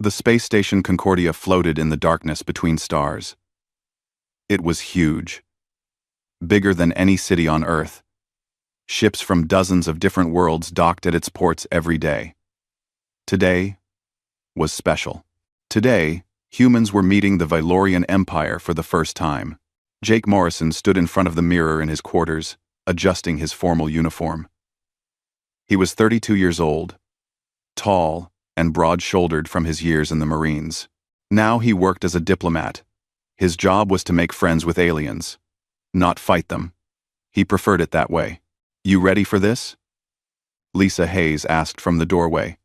The space station Concordia floated in the darkness between stars. It was huge. Bigger than any city on Earth. Ships from dozens of different worlds docked at its ports every day. Today was special. Today, humans were meeting the Vailorian Empire for the first time. Jake Morrison stood in front of the mirror in his quarters, adjusting his formal uniform. He was 32 years old, tall and broad-shouldered from his years in the Marines. Now he worked as a diplomat. His job was to make friends with aliens, not fight them. He preferred it that way. "You ready for this?" Lisa Hayes asked from the doorway.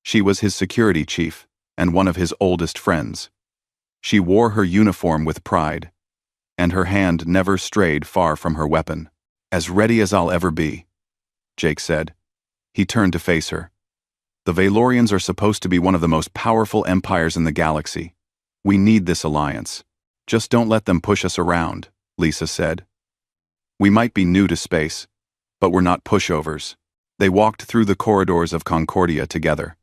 She was his security chief and one of his oldest friends. She wore her uniform with pride, and her hand never strayed far from her weapon. "As ready as I'll ever be," Jake said. He turned to face her. "The Vailorians are supposed to be one of the most powerful empires in the galaxy. We need this alliance. Just don't let them push us around," Lisa said. "We might be new to space, but we're not pushovers." They walked through the corridors of Concordia together.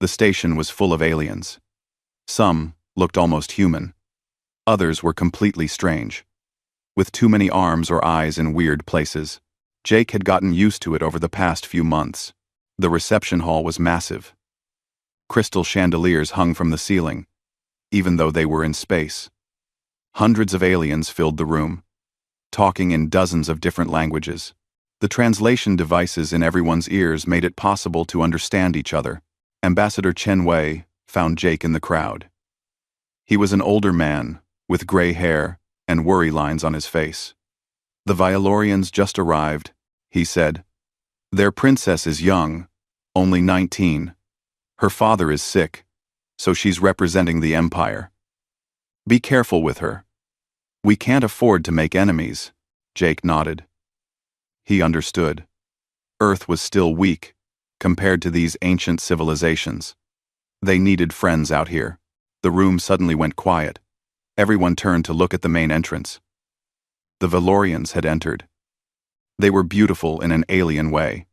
The station was full of aliens. Some looked almost human. Others were completely strange, with too many arms or eyes in weird places. Jake had gotten used to it over the past few months. The reception hall was massive. Crystal chandeliers hung from the ceiling, even though they were in space. Hundreds of aliens filled the room, talking in dozens of different languages. The translation devices in everyone's ears made it possible to understand each other. Ambassador Chen Wei found Jake in the crowd. He was an older man, with gray hair and worry lines on his face. "The Vailorians just arrived," he said. "Their princess is young, only 19. Her father is sick, so she's representing the Empire. Be careful with her. We can't afford to make enemies." Jake nodded. He understood. Earth was still weak compared to these ancient civilizations. They needed friends out here. The room suddenly went quiet. Everyone turned to look at the main entrance. The Vailorians had entered. They were beautiful in an alien way,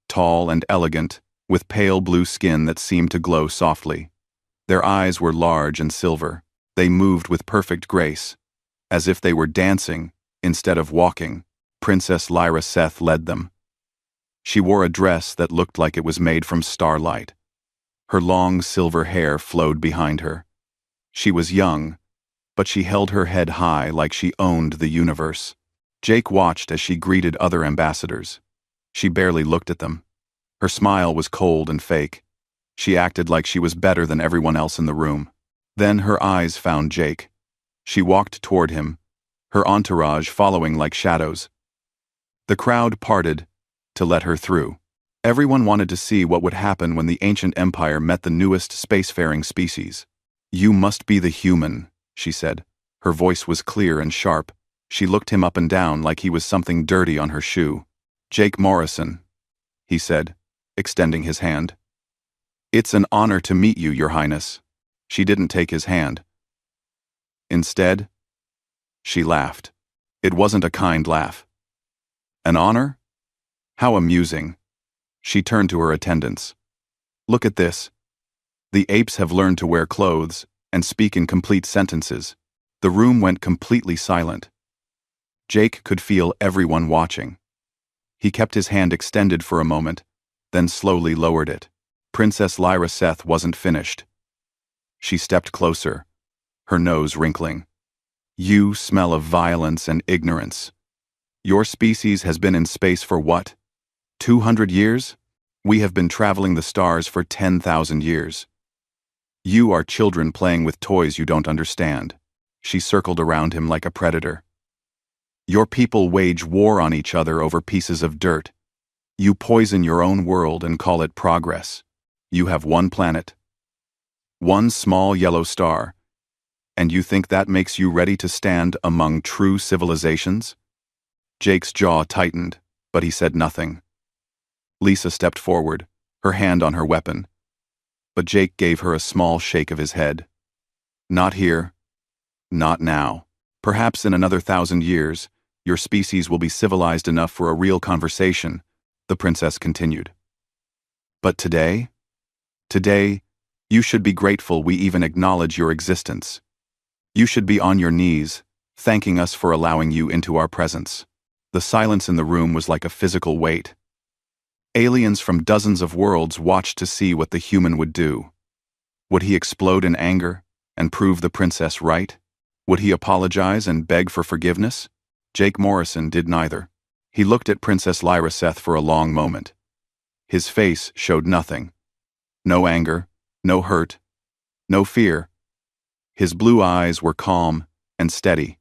tall and elegant, with pale blue skin that seemed to glow softly. Their eyes were large and silver. They moved with perfect grace, as if they were dancing instead of walking. Princess Lyra Seth led them. She wore a dress that looked like it was made from starlight. Her long silver hair flowed behind her. She was young, but she held her head high like she owned the universe. Jake watched as she greeted other ambassadors. She barely looked at them. Her smile was cold and fake. She acted like she was better than everyone else in the room. Then her eyes found Jake. She walked toward him, her entourage following like shadows. The crowd parted to let her through. Everyone wanted to see what would happen when the ancient empire met the newest spacefaring species. "You must be the human," she said. Her voice was clear and sharp. She looked him up and down like he was something dirty on her shoe. "Jake Morrison," he said, extending his hand. "It's an honor to meet you, Your Highness." She didn't take his hand. Instead, she laughed. It wasn't a kind laugh. "An honor? How amusing." She turned to her attendants. "Look at this. The apes have learned to wear clothes and speak in complete sentences." The room went completely silent. Jake could feel everyone watching. He kept his hand extended for a moment, then slowly lowered it. Princess Lyra Seth wasn't finished. She stepped closer, her nose wrinkling. "You smell of violence and ignorance. Your species has been in space for what? 200 years? We have been traveling the stars for 10,000 years. You are children playing with toys you don't understand." She circled around him like a predator. "Your people wage war on each other over pieces of dirt. You poison your own world and call it progress. You have one planet, one small yellow star, and you think that makes you ready to stand among true civilizations?" Jake's jaw tightened, but he said nothing. Lisa stepped forward, her hand on her weapon, but Jake gave her a small shake of his head. "Not here. Not now. Perhaps in another 1,000 years, your species will be civilized enough for a real conversation," the princess continued. "But today? Today, You should be grateful we even acknowledge your existence. You should be on your knees, thanking us for allowing you into our presence." The silence in the room was like a physical weight. Aliens from dozens of worlds watched to see what the human would do. Would he explode in anger and prove the princess right? Would he apologize and beg for forgiveness? Jake Morrison did neither. He looked at Princess Lyra Seth for a long moment. His face showed nothing. No anger, no hurt, no fear. His blue eyes were calm and steady,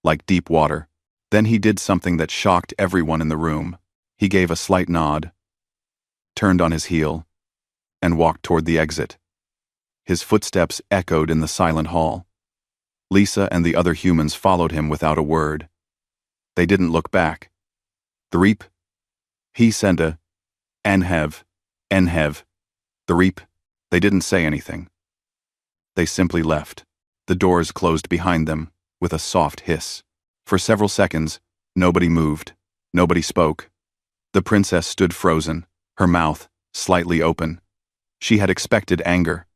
like deep water. Then he did something that shocked everyone in the room. He gave a slight nod, turned on his heel, and walked toward the exit. His footsteps echoed in the silent hall. Lisa and the other humans followed him without a word. They didn't look back. "Threep?" He sent a Enhev. "Threep." They didn't say anything. They simply left. The doors closed behind them with a soft hiss. For several seconds, nobody moved. Nobody spoke. The princess stood frozen, her mouth slightly open. She had expected anger.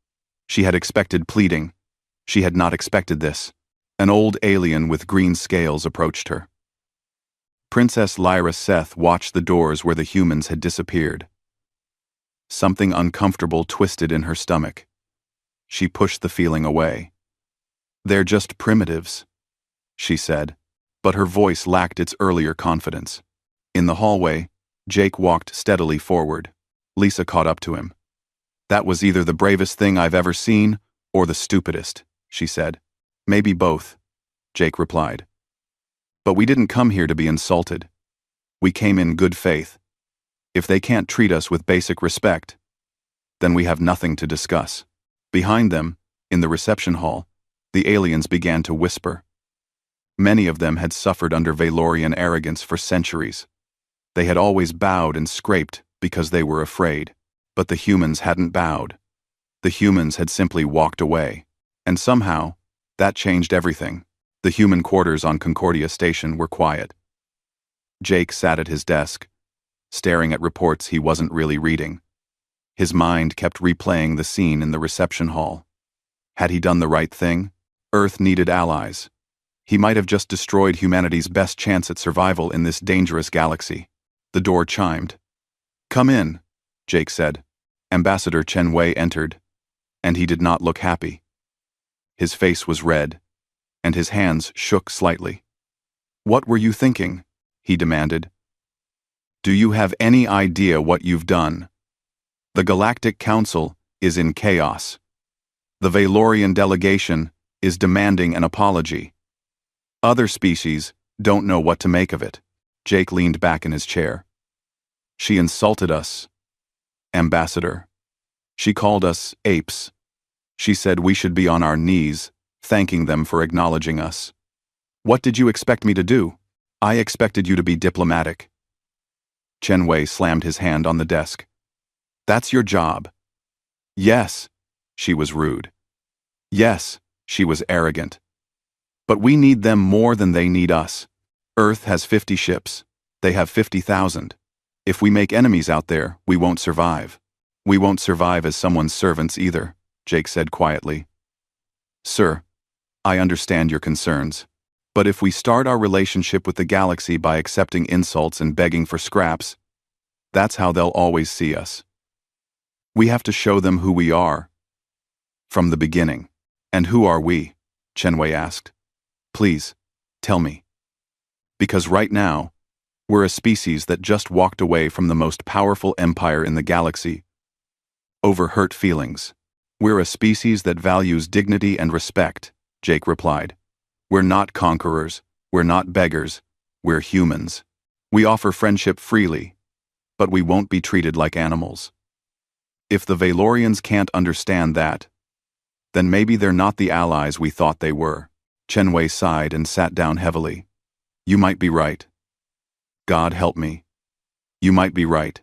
She had expected pleading. She had not expected this. An old alien with green scales approached her. Princess Lyra Seth watched the doors where the humans had disappeared. Something uncomfortable twisted in her stomach. She pushed the feeling away. "They're just primitives," she said, but her voice lacked its earlier confidence. In the hallway, Jake walked steadily forward. Lisa caught up to him. "That was either the bravest thing I've ever seen or the stupidest," she said. "Maybe both," Jake replied. "But we didn't come here to be insulted. We came in good faith. If they can't treat us with basic respect, then we have nothing to discuss." Behind them, in the reception hall, the aliens began to whisper. Many of them had suffered under Valorian arrogance for centuries. They had always bowed and scraped because they were afraid. But the humans hadn't bowed. The humans had simply walked away. And somehow, that changed everything. The human quarters on Concordia Station were quiet. Jake sat at his desk, staring at reports he wasn't really reading. His mind kept replaying the scene in the reception hall. Had he done the right thing? Earth needed allies. He might have just destroyed humanity's best chance at survival in this dangerous galaxy. The door chimed. "Come in," Jake said. Ambassador Chen Wei entered, and he did not look happy. His face was red, and his hands shook slightly. "What were you thinking?" he demanded. "Do you have any idea what you've done? The Galactic Council is in chaos. The Valorian delegation is demanding an apology. Other species don't know what to make of it." Jake leaned back in his chair. "She insulted us, Ambassador. She called us apes. She said we should be on our knees, thanking them for acknowledging us. What did you expect me to do? I expected you to be diplomatic." Chen Wei slammed his hand on the desk. "That's your job." "Yes," she was rude. "Yes," she was arrogant. "But we need them more than they need us. Earth has 50 ships. They have 50,000. If we make enemies out there, we won't survive. We won't survive as someone's servants either," Jake said quietly. "Sir, I understand your concerns. But if we start our relationship with the galaxy by accepting insults and begging for scraps, that's how they'll always see us. We have to show them who we are. From the beginning." "And who are we?" Chen Wei asked. "Please, tell me." "Because right now, we're a species that just walked away from the most powerful empire in the galaxy over hurt feelings. We're a species that values dignity and respect," Jake replied. "We're not conquerors, we're not beggars, we're humans. We offer friendship freely, but we won't be treated like animals. If the Valorians can't understand that, then maybe they're not the allies we thought they were." Chen Wei sighed and sat down heavily. "You might be right. God help me. You might be right.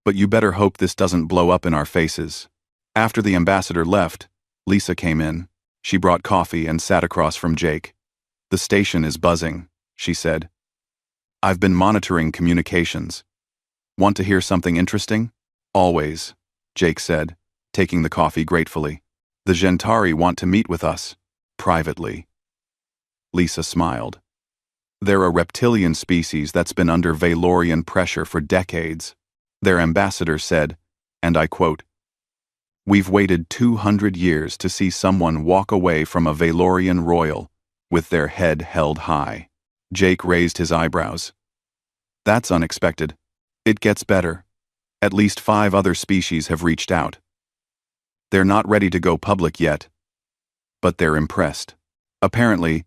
But you better hope this doesn't blow up in our faces." After the ambassador left, Lisa came in. She brought coffee and sat across from Jake. "The station is buzzing," she said. "I've been monitoring communications. Want to hear something interesting?" "Always," Jake said, taking the coffee gratefully. The Gentari want to meet with us. Privately. Lisa smiled. They're a reptilian species that's been under Valorian pressure for decades. Their ambassador said, and I quote, "We've waited 200 years to see someone walk away from a Valorian royal with their head held high." Jake raised his eyebrows. "That's unexpected. It gets better. At least 5 other species have reached out. They're not ready to go public yet, but they're impressed. Apparently,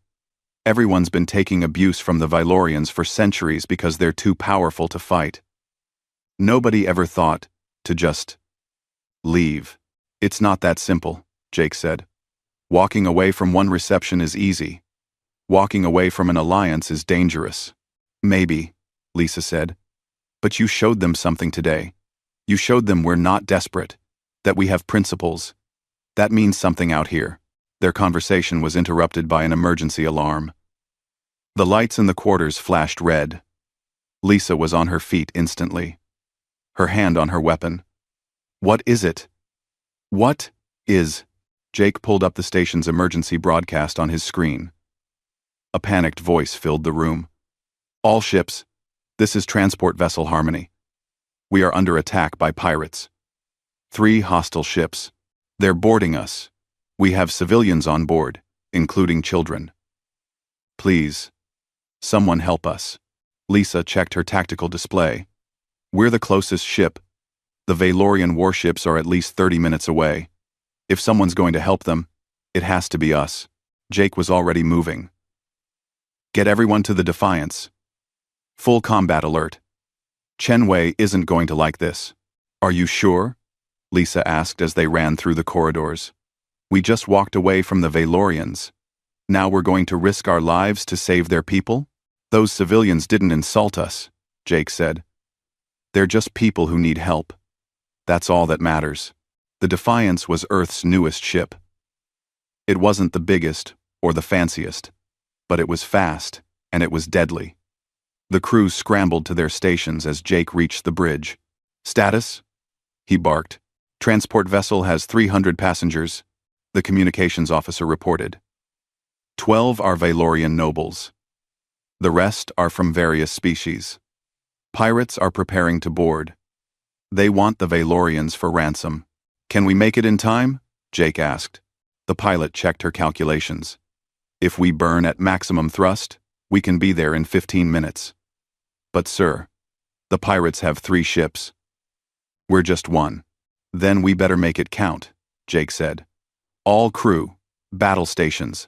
everyone's been taking abuse from the Valorians for centuries because they're too powerful to fight. Nobody ever thought to just leave. It's not that simple," Jake said. "Walking away from one reception is easy. Walking away from an alliance is dangerous." "Maybe," Lisa said. "But you showed them something today. You showed them we're not desperate, that we have principles. That means something out here." Their conversation was interrupted by an emergency alarm. The lights in the quarters flashed red. Lisa was on her feet instantly, her hand on her weapon. "What is it?" "What is?" Jake pulled up the station's emergency broadcast on his screen. A panicked voice filled the room. "All ships, this is Transport Vessel Harmony. We are under attack by pirates. 3 hostile ships. They're boarding us. We have civilians on board, including children. Please, someone help us." Lisa checked her tactical display. "We're the closest ship. The Valorian warships are at least 30 minutes away. If someone's going to help them, it has to be us." Jake was already moving. "Get everyone to the Defiance. Full combat alert. Chenwei isn't going to like this." "Are you sure?" Lisa asked as they ran through the corridors. "We just walked away from the Valorians. Now we're going to risk our lives to save their people?" "Those civilians didn't insult us," Jake said. "They're just people who need help. That's all that matters." The Defiance was Earth's newest ship. It wasn't the biggest or the fanciest, but it was fast and it was deadly. The crew scrambled to their stations as Jake reached the bridge. "Status?" he barked. "Transport vessel has 300 passengers," the communications officer reported. 12 are Valorian nobles. The rest are from various species. Pirates are preparing to board. They want the Valorians for ransom. "Can we make it in time?" Jake asked. The pilot checked her calculations. "If we burn at maximum thrust, we can be there in 15 minutes. "But sir, the pirates have 3 ships. We're just 1. "Then we better make it count," Jake said. "All crew, battle stations.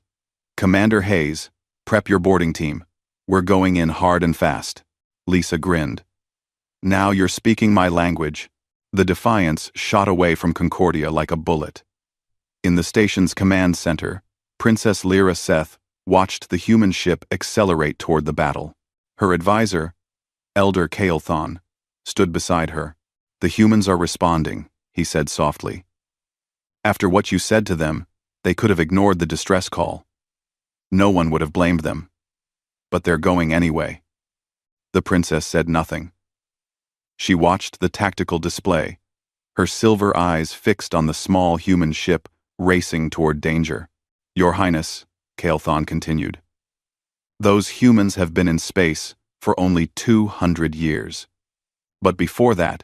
Commander Hayes, prep your boarding team. We're going in hard and fast." Lisa grinned. "Now you're speaking my language." The Defiance shot away from Concordia like a bullet. In the station's command center, Princess Lyra Seth watched the human ship accelerate toward the battle. Her advisor, Elder Kael'thon, stood beside her. "The humans are responding," he said softly. "After what you said to them, they could have ignored the distress call. No one would have blamed them. But they're going anyway." The princess said nothing. She watched the tactical display, her silver eyes fixed on the small human ship racing toward danger. "Your Highness," Kael'thon continued, "those humans have been in space for only 200 years. But before that,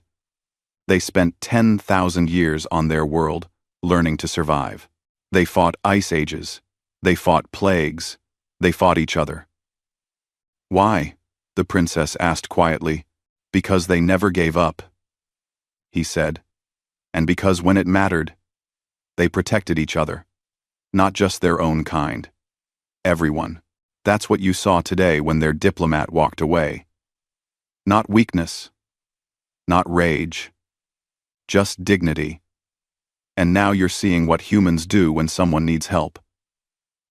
they spent 10,000 years on their world learning to survive. They fought ice ages. They fought plagues. They fought each other." "Why?" the princess asked quietly. "Because they never gave up," he said. "And because when it mattered, they protected each other. Not just their own kind. Everyone. That's what you saw today when their diplomat walked away. Not weakness. Not rage. Just dignity. And now you're seeing what humans do when someone needs help.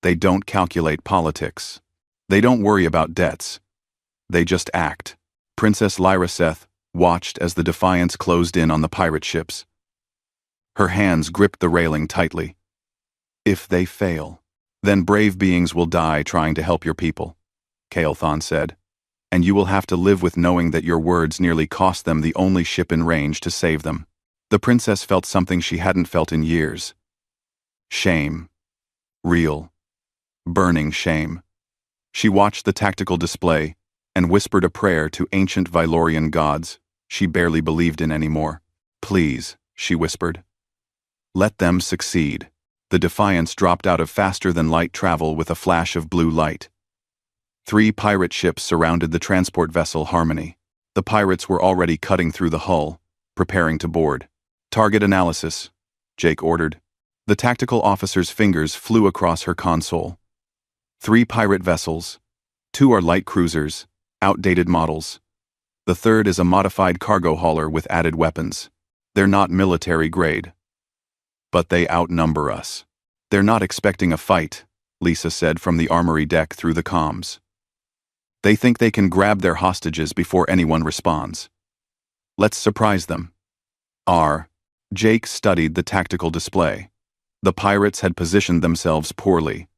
They don't calculate politics. They don't worry about debts. They just act." Princess Lyra Seth watched as the Defiance closed in on the pirate ships. Her hands gripped the railing tightly. "If they fail, then brave beings will die trying to help your people," Kael'thon said. "And you will have to live with knowing that your words nearly cost them the only ship in range to save them." The princess felt something she hadn't felt in years. Shame. Real. Burning shame. She watched the tactical display and whispered a prayer to ancient Vylorian gods she barely believed in anymore. Please, she whispered. Let them succeed. The Defiance dropped out of faster-than-light travel with a flash of blue light. 3 pirate ships surrounded the transport vessel Harmony. The pirates were already cutting through the hull, preparing to board. Target analysis, Jake ordered. The tactical officer's fingers flew across her console. 3 pirate vessels. 2 are light cruisers, outdated models. The third is a modified cargo hauler with added weapons. They're not military grade. But they outnumber us. They're not expecting a fight, Lisa said from the armory deck through the comms. They think they can grab their hostages before anyone responds. Let's surprise them. Jake studied the tactical display. The pirates had positioned themselves poorly.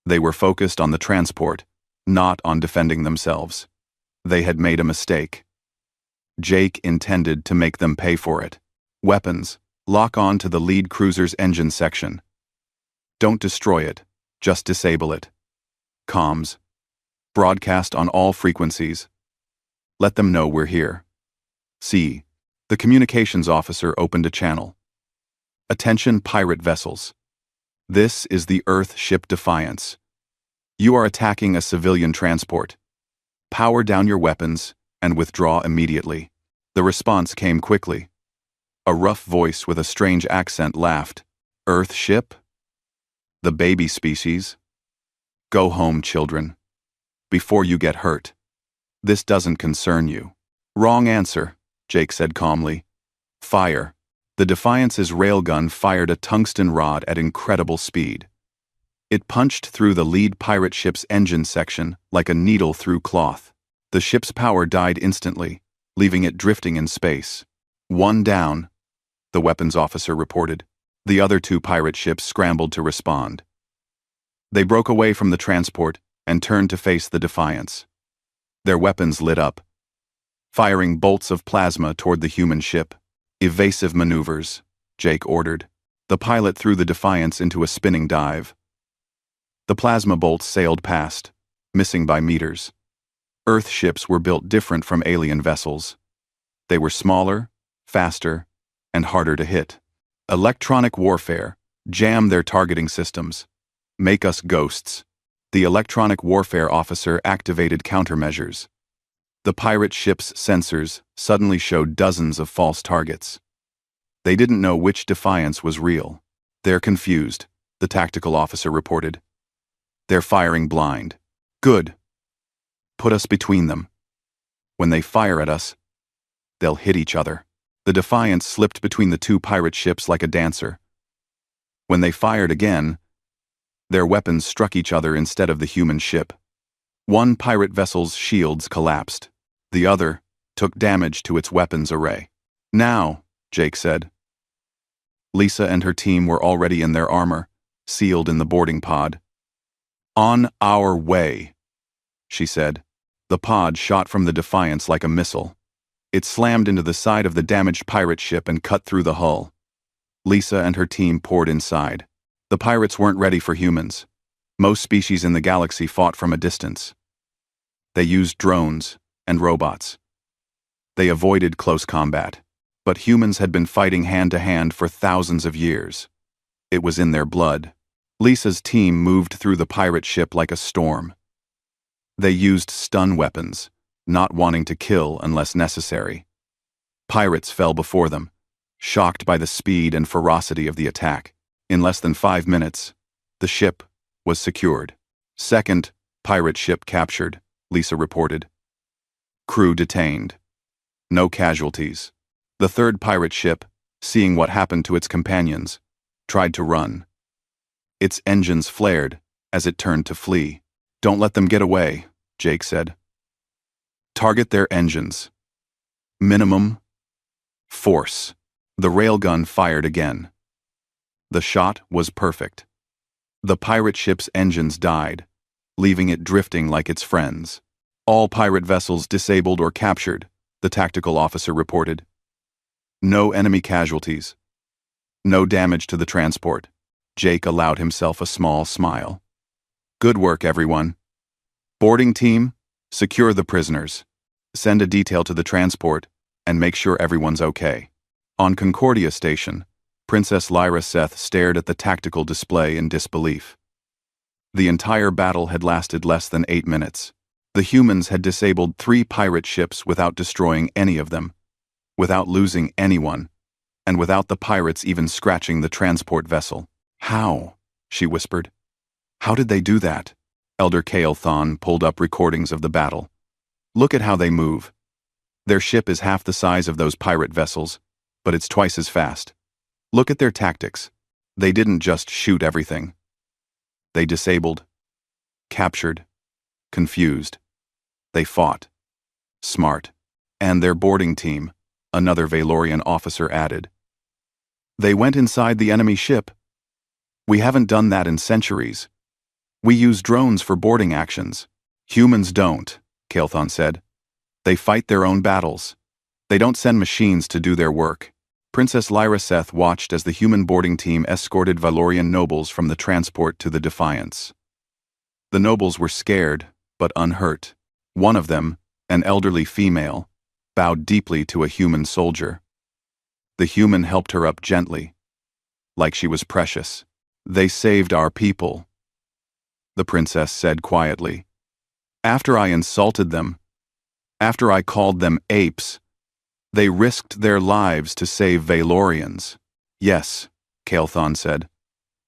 They were focused on the transport, not on defending themselves. They had made a mistake. Jake intended to make them pay for it. Weapons. Lock on to the lead cruiser's engine section. Don't destroy it, just disable it. Comms. Broadcast on all frequencies. Let them know we're here. C. The communications officer opened a channel. Attention pirate vessels. This is the Earth ship Defiance. You are attacking a civilian transport. Power down your weapons and withdraw immediately. The response came quickly. A rough voice with a strange accent laughed. Earth ship? The baby species? Go home, children. Before you get hurt. This doesn't concern you. Wrong answer, Jake said calmly. Fire. The Defiance's railgun fired a tungsten rod at incredible speed. It punched through the lead pirate ship's engine section like a needle through cloth. The ship's power died instantly, leaving it drifting in space. 1 down, the weapons officer reported. The other 2 pirate ships scrambled to respond. They broke away from the transport and turned to face the Defiance. Their weapons lit up, firing bolts of plasma toward the human ship. Evasive maneuvers, Jake ordered. The pilot threw the Defiance into a spinning dive. The plasma bolts sailed past, missing by meters. Earth ships were built different from alien vessels. They were smaller, faster, and harder to hit. Electronic warfare. Jam their targeting systems. Make us ghosts. The electronic warfare officer activated countermeasures. The pirate ship's sensors suddenly showed dozens of false targets. They didn't know which Defiance was real. They're confused, the tactical officer reported. They're firing blind. Good. Put us between them. When they fire at us, they'll hit each other. The Defiance slipped between the 2 pirate ships like a dancer. When they fired again, their weapons struck each other instead of the human ship. 1 pirate vessel's shields collapsed. The other took damage to its weapons array. Now, Jake said. Lisa and her team were already in their armor, sealed in the boarding pod. On our way, she said. The pod shot from the Defiance like a missile. It slammed into the side of the damaged pirate ship and cut through the hull. Lisa and her team poured inside. The pirates weren't ready for humans. Most species in the galaxy fought from a distance. They used drones and robots. They avoided close combat. But humans had been fighting hand-to-hand for thousands of years. It was in their blood. Lisa's team moved through the pirate ship like a storm. They used stun weapons, not wanting to kill unless necessary. Pirates fell before them, shocked by the speed and ferocity of the attack. In less than 5 minutes, the ship was secured. Second pirate ship captured, Lisa reported. Crew detained. No casualties. The third pirate ship, seeing what happened to its companions, tried to run. Its engines flared as it turned to flee. Don't let them get away, Jake said. Target their engines. Minimum force. The railgun fired again. The shot was perfect. The pirate ship's engines died, leaving it drifting like its friends. All pirate vessels disabled or captured, the tactical officer reported. No enemy casualties. No damage to the transport. Jake allowed himself a small smile. Good work, everyone. Boarding team, secure the prisoners. Send a detail to the transport and make sure everyone's okay. On Concordia Station, Princess Lyra Seth stared at the tactical display in disbelief. The entire battle had lasted less than 8 minutes. The humans had disabled 3 pirate ships without destroying any of them, without losing anyone, and without the pirates even scratching the transport vessel. How? She whispered. How did they do that? Elder Kale Thon pulled up recordings of the battle. Look at how they move. Their ship is half the size of those pirate vessels, but it's twice as fast. Look at their tactics. They didn't just shoot everything. They disabled, captured, confused. They fought. Smart. And their boarding team, another Valorian officer added. They went inside the enemy ship. We haven't done that in centuries. We use drones for boarding actions. Humans don't, Kael'thon said. They fight their own battles. They don't send machines to do their work. Princess Lyra Seth watched as the human boarding team escorted Valorian nobles from the transport to the Defiance. The nobles were scared, but unhurt. One of them, an elderly female, bowed deeply to a human soldier. The human helped her up gently, like she was precious. They saved our people, the princess said quietly. After I insulted them, after I called them apes, they risked their lives to save Valorians. Yes, Kael'thon said.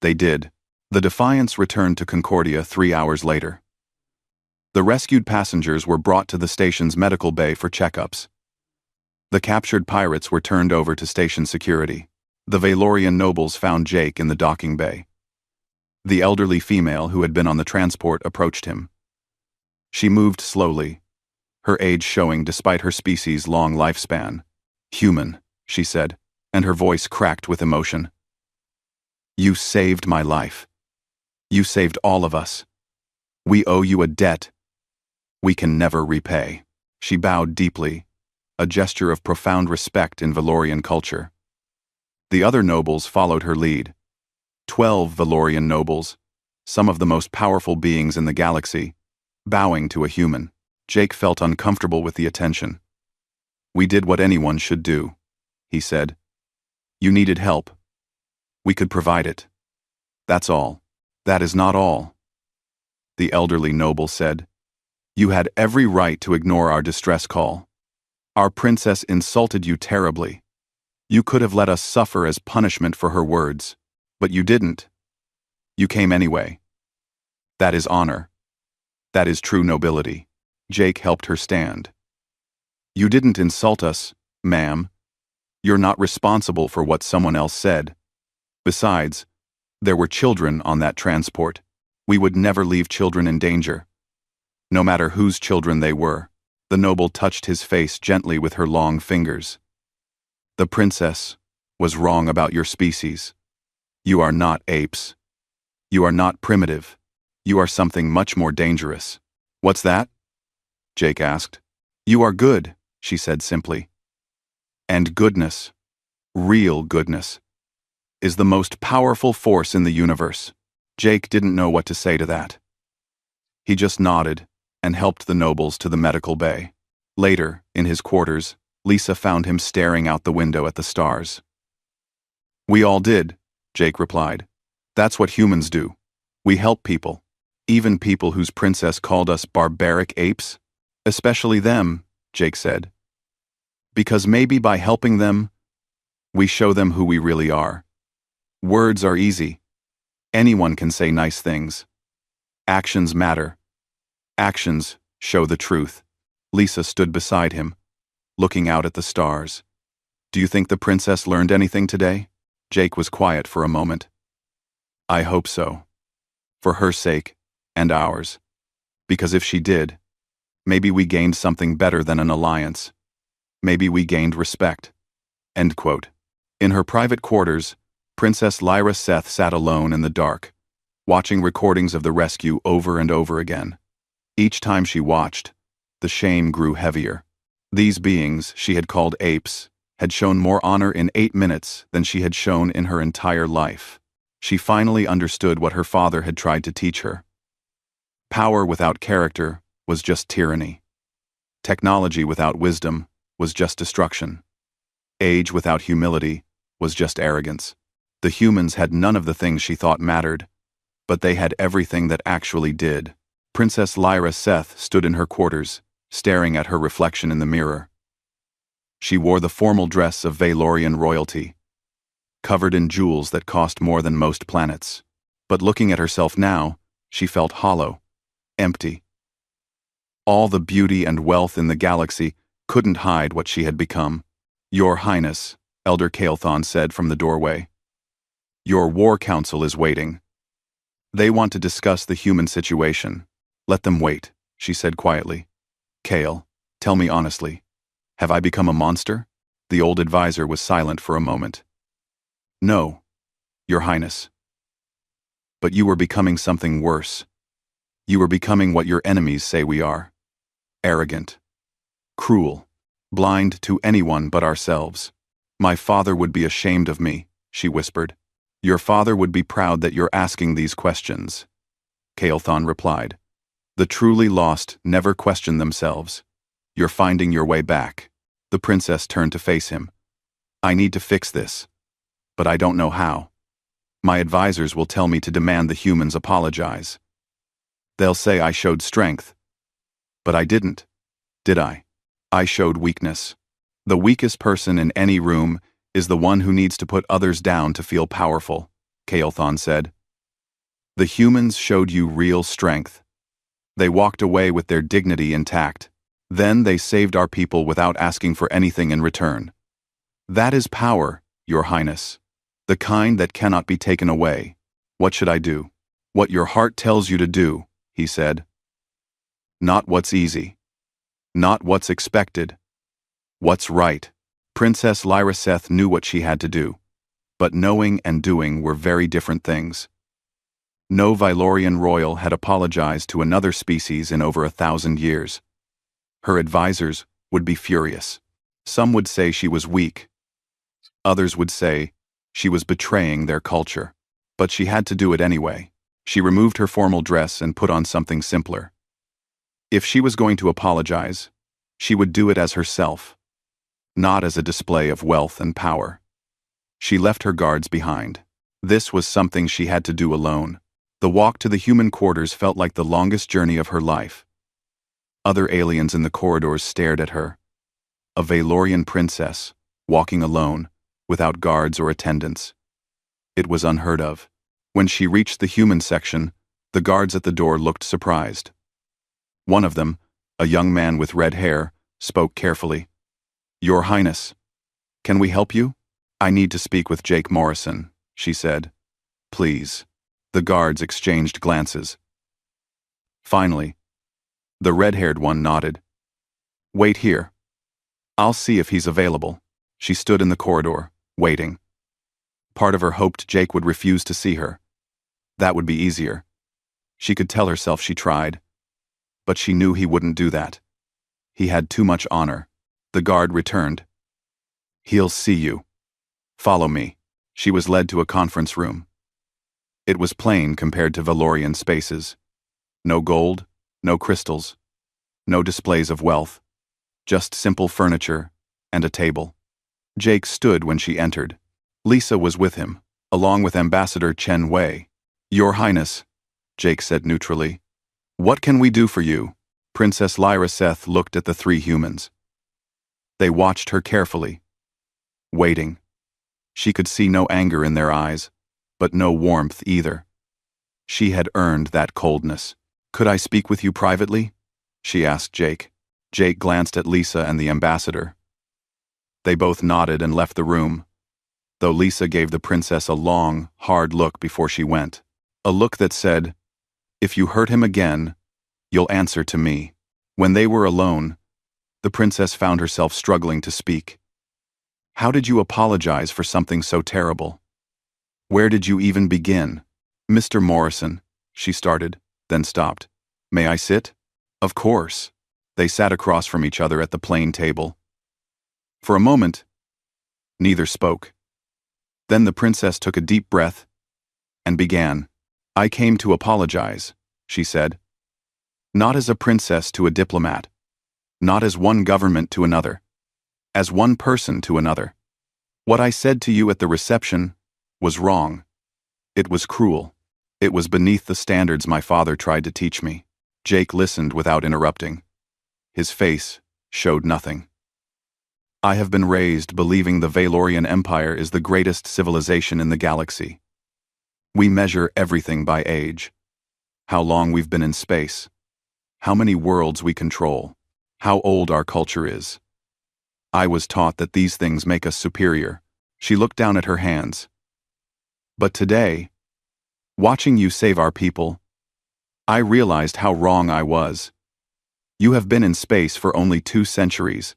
They did. The Defiance returned to Concordia 3 hours later. The rescued passengers were brought to the station's medical bay for checkups. The captured pirates were turned over to station security. The Valorian nobles found Jake in the docking bay. The elderly female who had been on the transport approached him. She moved slowly, her age showing despite her species' long lifespan. Human, she said, and her voice cracked with emotion. You saved my life. You saved all of us. We owe you a debt we can never repay. She bowed deeply, a gesture of profound respect in Valorian culture. The other nobles followed her lead. 12 Valorian nobles, some of the most powerful beings in the galaxy, bowing to a human. Jake felt uncomfortable with the attention. We did what anyone should do, he said. You needed help. We could provide it. That's all. That is not all. The elderly noble said. You had every right to ignore our distress call. Our princess insulted you terribly. You could have let us suffer as punishment for her words, but you didn't. You came anyway. That is honor. That is true nobility. Jake helped her stand. You didn't insult us, ma'am. You're not responsible for what someone else said. Besides, there were children on that transport. We would never leave children in danger. No matter whose children they were. The noble touched his face gently with her long fingers. The princess was wrong about your species. You are not apes. You are not primitive. You are something much more dangerous. What's that? Jake asked. You are good, she said simply. And goodness, real goodness, is the most powerful force in the universe. Jake didn't know what to say to that. He just nodded and helped the nobles to the medical bay. Later, in his quarters, Lisa found him staring out the window at the stars. We all did, Jake replied. That's what humans do. We help people, even people whose princess called us barbaric apes. Especially them, Jake said. Because maybe by helping them, we show them who we really are. Words are easy. Anyone can say nice things. Actions matter. Actions show the truth. Lisa stood beside him, looking out at the stars. Do you think the princess learned anything today? Jake was quiet for a moment. I hope so. For her sake, and ours. Because if she did, maybe we gained something better than an alliance. Maybe we gained respect. End quote. In her private quarters, Princess Lyra Seth sat alone in the dark, watching recordings of the rescue over and over again. Each time she watched, the shame grew heavier. These beings she had called apes had shown more honor in 8 minutes than she had shown in her entire life. She finally understood what her father had tried to teach her. Power without character was just tyranny. Technology without wisdom was just destruction. Age without humility was just arrogance. The humans had none of the things she thought mattered, but they had everything that actually did. Princess Lyra Seth stood in her quarters, staring at her reflection in the mirror. She wore the formal dress of Valorian royalty, covered in jewels that cost more than most planets. But looking at herself now, she felt hollow, empty. All the beauty and wealth in the galaxy couldn't hide what she had become. "Your Highness," Elder Kael'thon said from the doorway. "Your war council is waiting. They want to discuss the human situation." "Let them wait," she said quietly. "Kael, tell me honestly, have I become a monster?" The old advisor was silent for a moment. "No, Your Highness. But you were becoming something worse. You were becoming what your enemies say we are. Arrogant. Cruel. Blind to anyone but ourselves. My father would be ashamed of me," she whispered. "Your father would be proud that you're asking these questions," Kael'thon replied. "The truly lost never question themselves. You're finding your way back." The princess turned to face him. "I need to fix this, but I don't know how. My advisors will tell me to demand the humans apologize. They'll say I showed strength. But I didn't, did I? I showed weakness. The weakest person in any room is the one who needs to put others down to feel powerful," Kael'thon said. "The humans showed you real strength. They walked away with their dignity intact. Then they saved our people without asking for anything in return. That is power, Your Highness. The kind that cannot be taken away. What should I do?" "What your heart tells you to do," he said. "Not what's easy. Not what's expected. What's right." Princess Lyra Seth knew what she had to do, but knowing and doing were very different things. No Valorian royal had apologized to another species in over 1,000 years. Her advisors would be furious. Some would say she was weak. Others would say she was betraying their culture. But she had to do it anyway. She removed her formal dress and put on something simpler. If she was going to apologize, she would do it as herself, not as a display of wealth and power. She left her guards behind. This was something she had to do alone. The walk to the human quarters felt like the longest journey of her life. Other aliens in the corridors stared at her. A Valorian princess, walking alone, without guards or attendants. It was unheard of. When she reached the human section, the guards at the door looked surprised. One of them, a young man with red hair, spoke carefully. "Your Highness, can we help you?" "I need to speak with Jake Morrison," she said. "Please." The guards exchanged glances. Finally, the red-haired one nodded. "Wait here. I'll see if he's available." She stood in the corridor, waiting. Part of her hoped Jake would refuse to see her. That would be easier. She could tell herself she tried. But she knew he wouldn't do that. He had too much honor. The guard returned. "He'll see you. Follow me." She was led to a conference room. It was plain compared to Valorian spaces. No gold, no crystals, no displays of wealth. Just simple furniture and a table. Jake stood when she entered. Lisa was with him, along with Ambassador Chen Wei. "Your Highness," Jake said neutrally. "What can we do for you?" Princess Lyra Seth looked at the three humans. They watched her carefully, waiting. She could see no anger in their eyes, but no warmth either. She had earned that coldness. "Could I speak with you privately?" she asked Jake. Jake glanced at Lisa and the ambassador. They both nodded and left the room, though Lisa gave the princess a long, hard look before she went. A look that said, "If you hurt him again, you'll answer to me." When they were alone, the princess found herself struggling to speak. "How did you apologize for something so terrible? Where did you even begin?" "Mr. Morrison," she started, then stopped. "May I sit?" "Of course." They sat across from each other at the plain table. For a moment, Neither spoke. Then the princess took a deep breath and began. "I came to apologize," she said. "Not as a princess to a diplomat. Not as one government to another. As one person to another. What I said to you at the reception was wrong. It was cruel. It was beneath the standards my father tried to teach me." Jake listened without interrupting. His face showed nothing. "I have been raised believing the Valorian Empire is the greatest civilization in the galaxy. We measure everything by age. How long we've been in space. How many worlds we control. How old our culture is. I was taught that these things make us superior." She looked down at her hands. "But today, watching you save our people, I realized how wrong I was. You have been in space for only 2 centuries.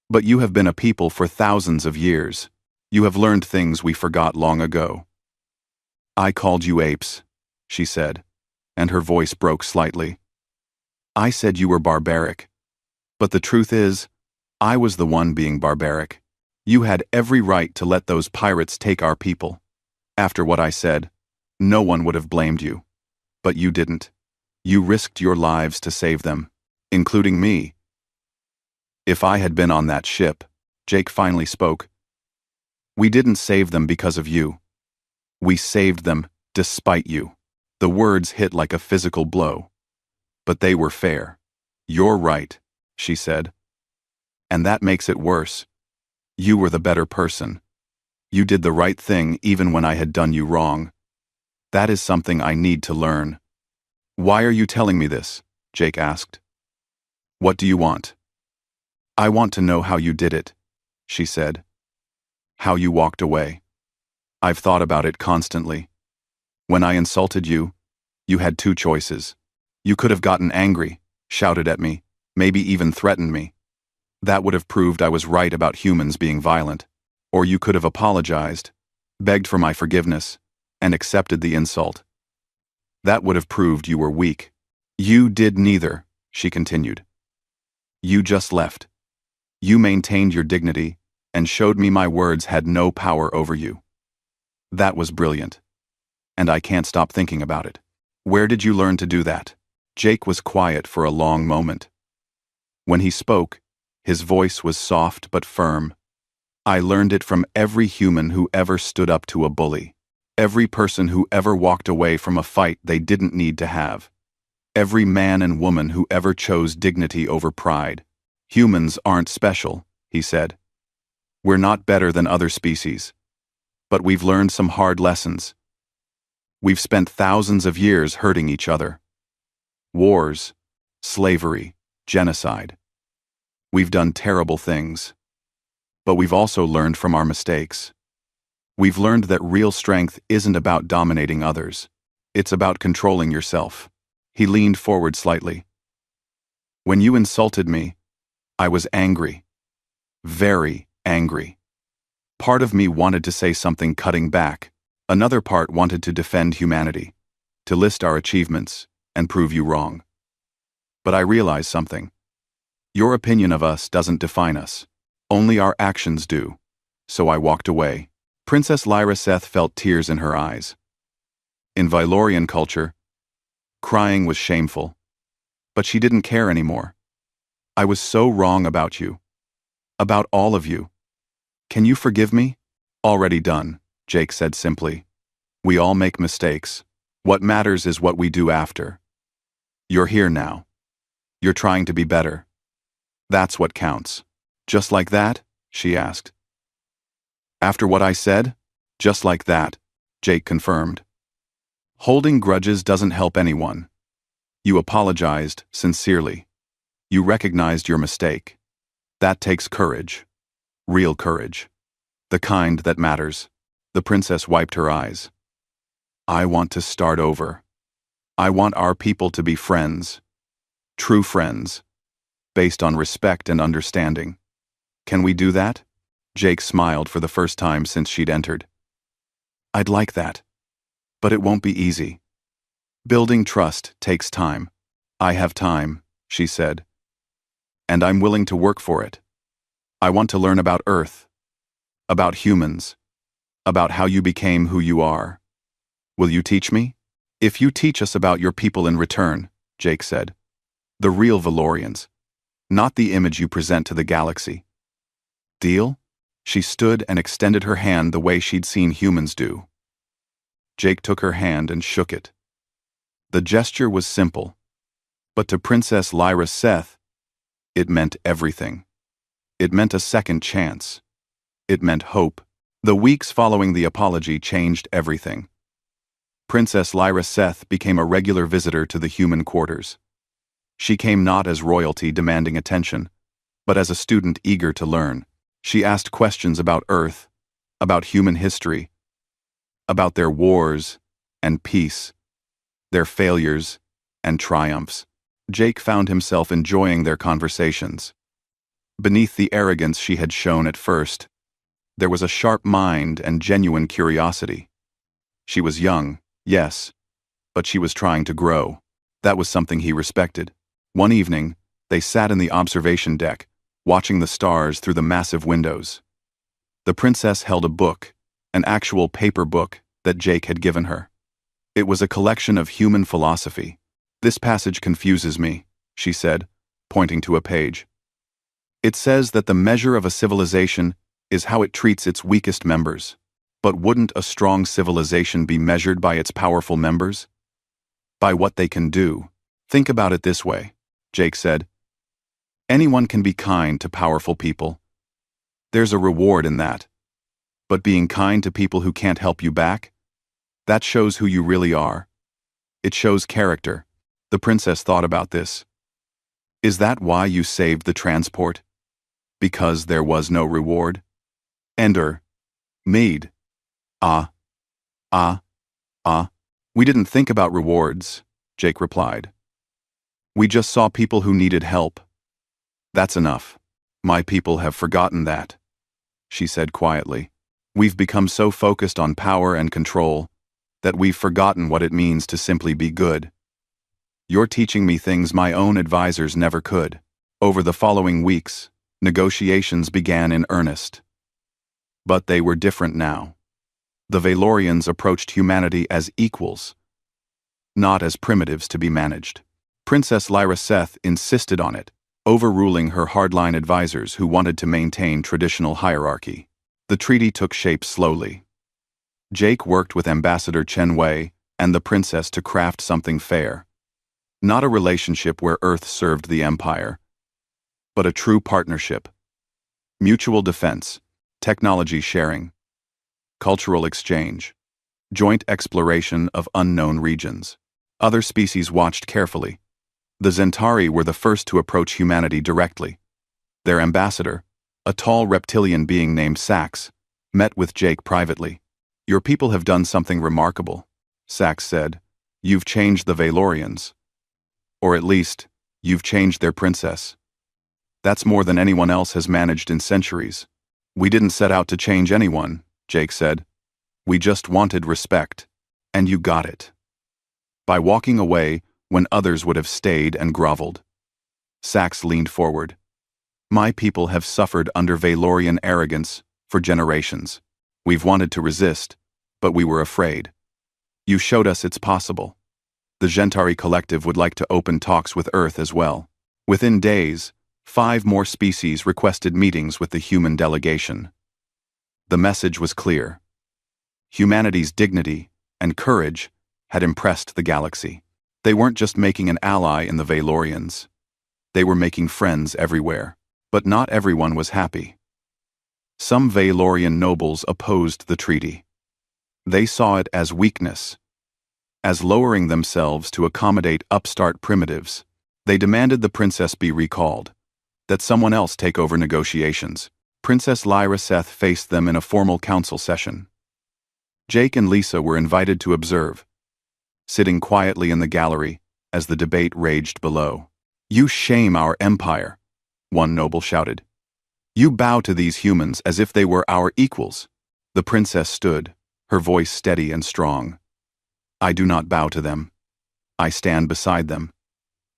But you have been a people for thousands of years. You have learned things we forgot long ago." "I called you apes," she said, and her voice broke slightly. "I said you were barbaric. But the truth is, I was the one being barbaric. You had every right to let those pirates take our people. After what I said, no one would have blamed you. But you didn't. You risked your lives to save them, including me." "If I had been on that ship," Jake finally spoke, "we didn't save them because of you. We saved them despite you." The words hit like a physical blow. "But they were fair. You're right," she said. "And that makes it worse. You were the better person. You did the right thing even when I had done you wrong. That is something I need to learn." "Why are you telling me this?" Jake asked. "What do you want?" "I want to know how you did it," she said. "How you walked away. I've thought about it constantly. When I insulted you, you had 2 choices. You could have gotten angry, shouted at me, maybe even threatened me. That would have proved I was right about humans being violent. Or you could have apologized, begged for my forgiveness, and accepted the insult. That would have proved you were weak. You did neither," she continued. "You just left. You maintained your dignity and showed me my words had no power over you. That was brilliant. And I can't stop thinking about it. Where did you learn to do that?" Jake was quiet for a long moment. When he spoke, his voice was soft but firm. "I learned it from every human who ever stood up to a bully. Every person who ever walked away from a fight they didn't need to have. Every man and woman who ever chose dignity over pride. Humans aren't special," he said. "We're not better than other species. But we've learned some hard lessons. We've spent thousands of years hurting each other. Wars, slavery, genocide. We've done terrible things. But we've also learned from our mistakes. We've learned that real strength isn't about dominating others. It's about controlling yourself." He leaned forward slightly. "When you insulted me, I was angry. Very angry. Part of me wanted to say something cutting back. Another part wanted to defend humanity, to list our achievements, and prove you wrong. But I realized something. Your opinion of us doesn't define us. Only our actions do. So I walked away." Princess Lyra Seth felt tears in her eyes. In Valorian culture, crying was shameful. But she didn't care anymore. "I was so wrong about you. About all of you. Can you forgive me?" "Already done," Jake said simply. "We all make mistakes. What matters is what we do after. You're here now. You're trying to be better. That's what counts." "Just like that?" she asked. "After what I said? Just like that," Jake confirmed. "Holding grudges doesn't help anyone. You apologized sincerely. You recognized your mistake. That takes courage. Real courage. The kind that matters." The princess wiped her eyes. "I want to start over. I want our people to be friends. True friends. Based on respect and understanding. Can we do that?" Jake smiled for the first time since she'd entered. "I'd like that. But it won't be easy. Building trust takes time." "I have time," she said. "And I'm willing to work for it. I want to learn about Earth. About humans. About how you became who you are. Will you teach me? If you teach us about your people in return, Jake said. The real Valorians. Not the image you present to the galaxy. Deal? She stood and extended her hand the way she'd seen humans do. Jake took her hand and shook it. The gesture was simple, but to Princess Lyra Seth, it meant everything. It meant a second chance. It meant hope. The weeks following the apology changed everything. Princess Lyra Seth became a regular visitor to the human quarters. She came not as royalty demanding attention, but as a student eager to learn. She asked questions about Earth, about human history, about their wars and peace, their failures and triumphs. Jake found himself enjoying their conversations. Beneath the arrogance she had shown at first, there was a sharp mind and genuine curiosity. She was young, yes, but she was trying to grow. That was something he respected. One evening, they sat in the observation deck, watching the stars through the massive windows. The princess held a book, an actual paper book that Jake had given her. It was a collection of human philosophy. This passage confuses me, she said, pointing to a page. It says that the measure of a civilization is how it treats its weakest members. But wouldn't a strong civilization be measured by its powerful members? By what they can do? Think about it this way, Jake said. Anyone can be kind to powerful people. There's a reward in that. But being kind to people who can't help you back? That shows who you really are. It shows character. The princess thought about this. Is that why you saved the transport? Because there was no reward? Ender. Maid. We didn't think about rewards, Jake replied. We just saw people who needed help. That's enough. My people have forgotten that, she said quietly. We've become so focused on power and control that we've forgotten what it means to simply be good. You're teaching me things my own advisors never could. Over the following weeks, negotiations began in earnest. But they were different now. The Valorians approached humanity as equals, not as primitives to be managed. Princess Lyra Seth insisted on it, overruling her hardline advisors who wanted to maintain traditional hierarchy. The treaty took shape slowly. Jake worked with Ambassador Chen Wei and the princess to craft something fair. Not a relationship where Earth served the Empire, but a true partnership. Mutual defense, technology sharing, cultural exchange, joint exploration of unknown regions. Other species watched carefully. The Zentari were the first to approach humanity directly. Their ambassador, a tall reptilian being named Sax, met with Jake privately. Your people have done something remarkable, Sax said. You've changed the Valorians. Or at least, you've changed their princess. That's more than anyone else has managed in centuries. We didn't set out to change anyone, Jake said. We just wanted respect. And you got it. By walking away when others would have stayed and groveled. Sax leaned forward. My people have suffered under Valorian arrogance for generations. We've wanted to resist, but we were afraid. You showed us it's possible. The Gentari Collective would like to open talks with Earth as well. Within days, 5 more species requested meetings with the human delegation. The message was clear. Humanity's dignity and courage had impressed the galaxy. They weren't just making an ally in the Valorians. They were making friends everywhere. But not everyone was happy. Some Valorian nobles opposed the treaty. They saw it as weakness, as lowering themselves to accommodate upstart primitives. They demanded the princess be recalled, that someone else take over negotiations. Princess Lyra Seth faced them in a formal council session. Jake and Lisa were invited to observe, sitting quietly in the gallery as the debate raged below. You shame our empire, one noble shouted. You bow to these humans as if they were our equals. The princess stood, her voice steady and strong. I do not bow to them. I stand beside them.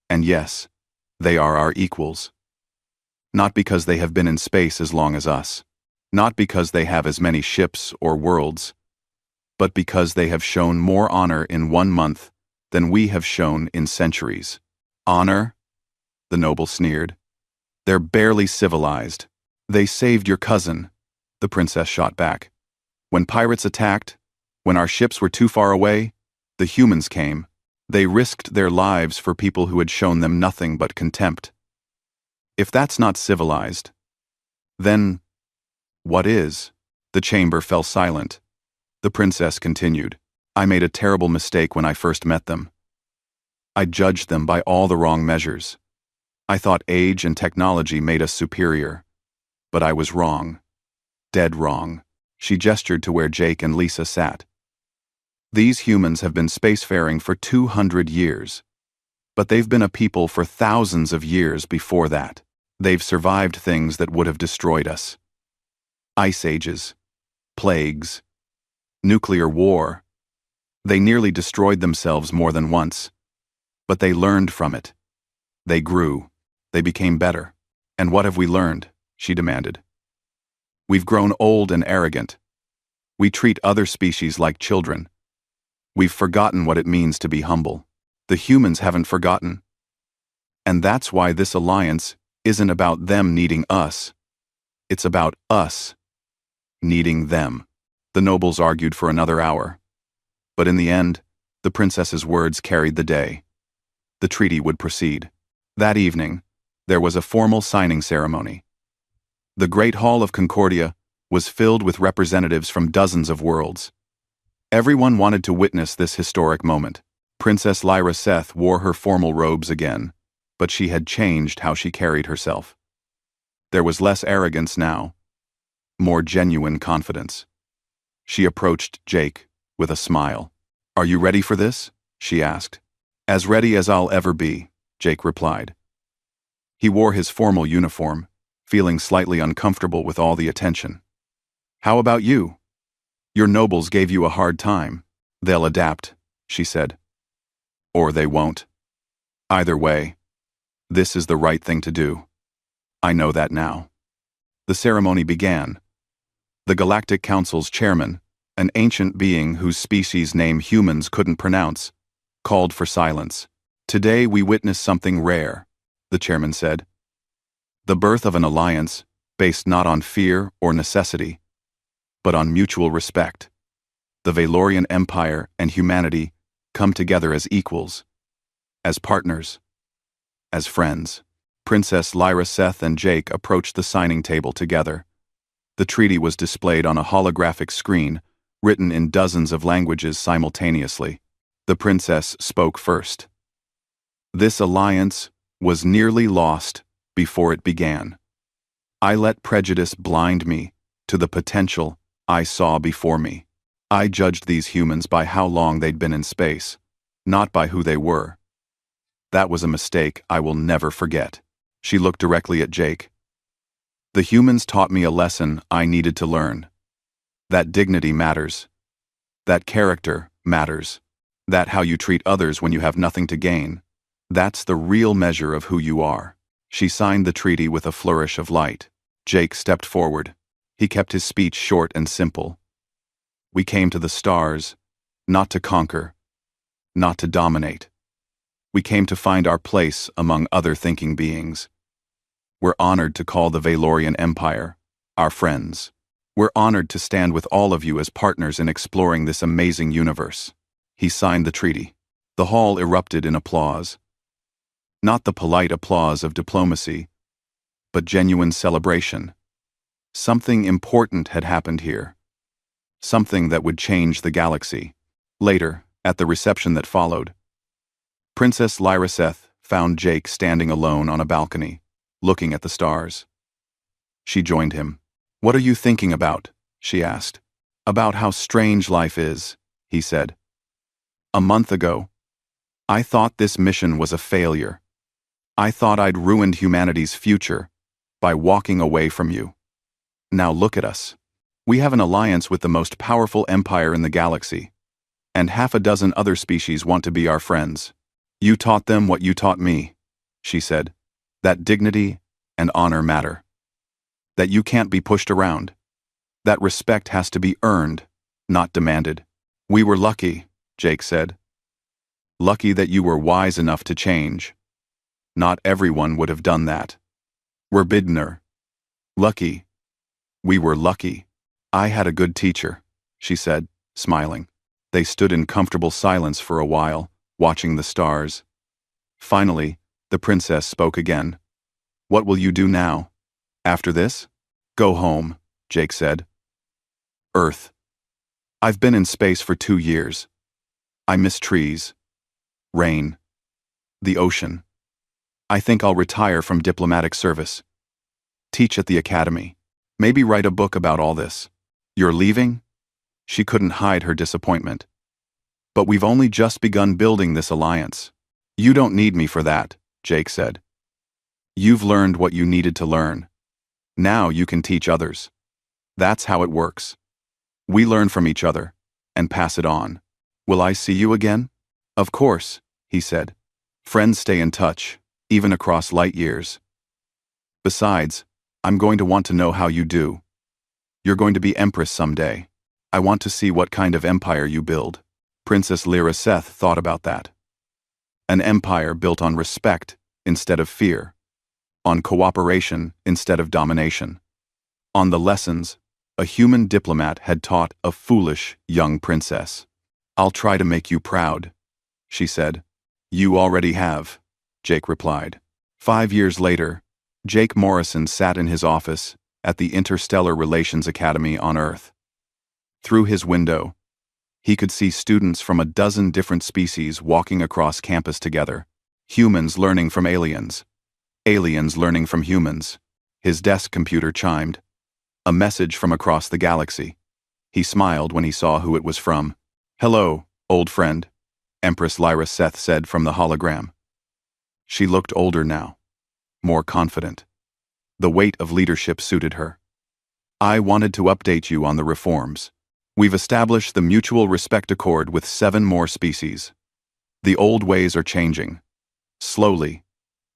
And yes, they are our equals. Not because they have been in space as long as us, not because they have as many ships or worlds, but because they have shown more honor in 1 month than we have shown in centuries. Honor? The noble sneered. They're barely civilized. They saved your cousin, the princess shot back. When pirates attacked, when our ships were too far away, the humans came. They risked their lives for people who had shown them nothing but contempt. If that's not civilized, then what is? The chamber fell silent. The princess continued. I made a terrible mistake when I first met them. I judged them by all the wrong measures. I thought age and technology made us superior. But I was wrong. Dead wrong. She gestured to where Jake and Lisa sat. These humans have been spacefaring for 200 years. But they've been a people for thousands of years before that. They've survived things that would have destroyed us. Ice ages, plagues, nuclear war. They nearly destroyed themselves more than once. But they learned from it. They grew. They became better. And what have we learned? She demanded. We've grown old and arrogant. We treat other species like children. We've forgotten what it means to be humble. The humans haven't forgotten. And that's why this alliance isn't about them needing us. It's about us needing them. The nobles argued for another hour. But in the end, the princess's words carried the day. The treaty would proceed. That evening, there was a formal signing ceremony. The Great Hall of Concordia was filled with representatives from dozens of worlds. Everyone wanted to witness this historic moment. Princess Lyra Seth wore her formal robes again, but she had changed how she carried herself. There was less arrogance now, more genuine confidence. She approached Jake with a smile. Are you ready for this? She asked. As ready as I'll ever be, Jake replied. He wore his formal uniform, feeling slightly uncomfortable with all the attention. How about you? Your nobles gave you a hard time. They'll adapt, she said. Or they won't. Either way, this is the right thing to do. I know that now. The ceremony began. The Galactic Council's chairman, an ancient being whose species name humans couldn't pronounce, called for silence. Today we witness something rare, the chairman said. The birth of an alliance based not on fear or necessity, but on mutual respect. The Valorian Empire and humanity come together as equals, as partners, as friends. Princess Lyra Seth and Jake approached the signing table together. The treaty was displayed on a holographic screen, written in dozens of languages simultaneously. The princess spoke first. This alliance was nearly lost before it began. I let prejudice blind me to the potential I saw before me. I judged these humans by how long they'd been in space, not by who they were. That was a mistake I will never forget. She looked directly at Jake. The humans taught me a lesson I needed to learn. That dignity matters. That character matters. That how you treat others when you have nothing to gain. That's the real measure of who you are. She signed the treaty with a flourish of light. Jake stepped forward. He kept his speech short and simple. We came to the stars, not to conquer, not to dominate. We came to find our place among other thinking beings. We're honored to call the Valorian Empire our friends. We're honored to stand with all of you as partners in exploring this amazing universe. He signed the treaty. The hall erupted in applause. Not the polite applause of diplomacy, but genuine celebration. Something important had happened here. Something that would change the galaxy. Later, at the reception that followed, Princess Lyra Seth found Jake standing alone on a balcony, looking at the stars. She joined him. What are you thinking about? She asked. About how strange life is, he said. A month ago, I thought this mission was a failure. I thought I'd ruined humanity's future by walking away from you. Now look at us. We have an alliance with the most powerful empire in the galaxy, and 6 other species want to be our friends. You taught them what you taught me, she said, that dignity and honor matter. That you can't be pushed around. That respect has to be earned, not demanded. We were lucky, Jake said. Lucky that you were wise enough to change. Not everyone would have done that. We're Bidner. Lucky. We were lucky. I had a good teacher, she said, smiling. They stood in comfortable silence for a while, watching the stars. Finally, the princess spoke again. What will you do now? After this? Go home, Jake said. Earth. I've been in space for 2 years. I miss trees. Rain. The ocean. I think I'll retire from diplomatic service. Teach at the academy. Maybe write a book about all this. You're leaving? She couldn't hide her disappointment. But we've only just begun building this alliance. You don't need me for that, Jake said. You've learned what you needed to learn. Now you can teach others. That's how it works. We learn from each other and pass it on. Will I see you again? Of course, he said. Friends stay in touch, even across light years. Besides, I'm going to want to know how you do. You're going to be Empress someday. I want to see what kind of empire you build. Princess Lyra Seth thought about that. An empire built on respect instead of fear. On cooperation instead of domination. On the lessons a human diplomat had taught a foolish young princess. I'll try to make you proud, she said. You already have, Jake replied. 5 years later, Jake Morrison sat in his office at the Interstellar Relations Academy on Earth. Through his window, he could see students from a dozen different species walking across campus together, humans learning from aliens, aliens learning from humans. His desk computer chimed. A message from across the galaxy. He smiled when he saw who it was from. Hello, old friend, Empress Lyra Seth said from the hologram. She looked older now, more confident. The weight of leadership suited her. I wanted to update you on the reforms. We've established the Mutual Respect Accord with 7 more species. The old ways are changing. Slowly,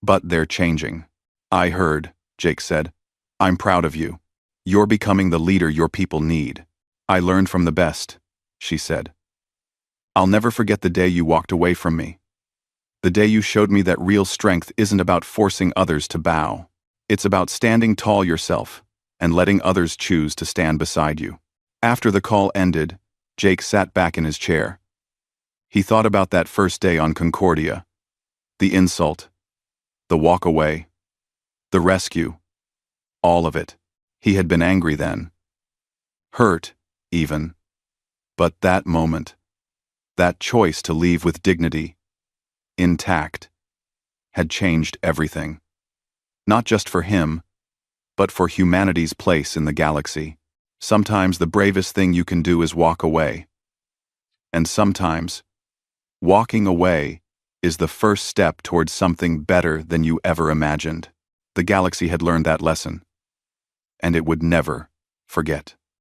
but they're changing. I heard, Jake said. I'm proud of you. You're becoming the leader your people need. I learned from the best, she said. I'll never forget the day you walked away from me. The day you showed me that real strength isn't about forcing others to bow. It's about standing tall yourself and letting others choose to stand beside you. After the call ended, Jake sat back in his chair. He thought about that first day on Concordia. The insult, the walk away, the rescue, all of it. He had been angry then. Hurt, even. But that moment, that choice to leave with dignity, intact, had changed everything. Not just for him, but for humanity's place in the galaxy. Sometimes the bravest thing you can do is walk away. And sometimes, walking away is the first step towards something better than you ever imagined. The galaxy had learned that lesson. And it would never forget.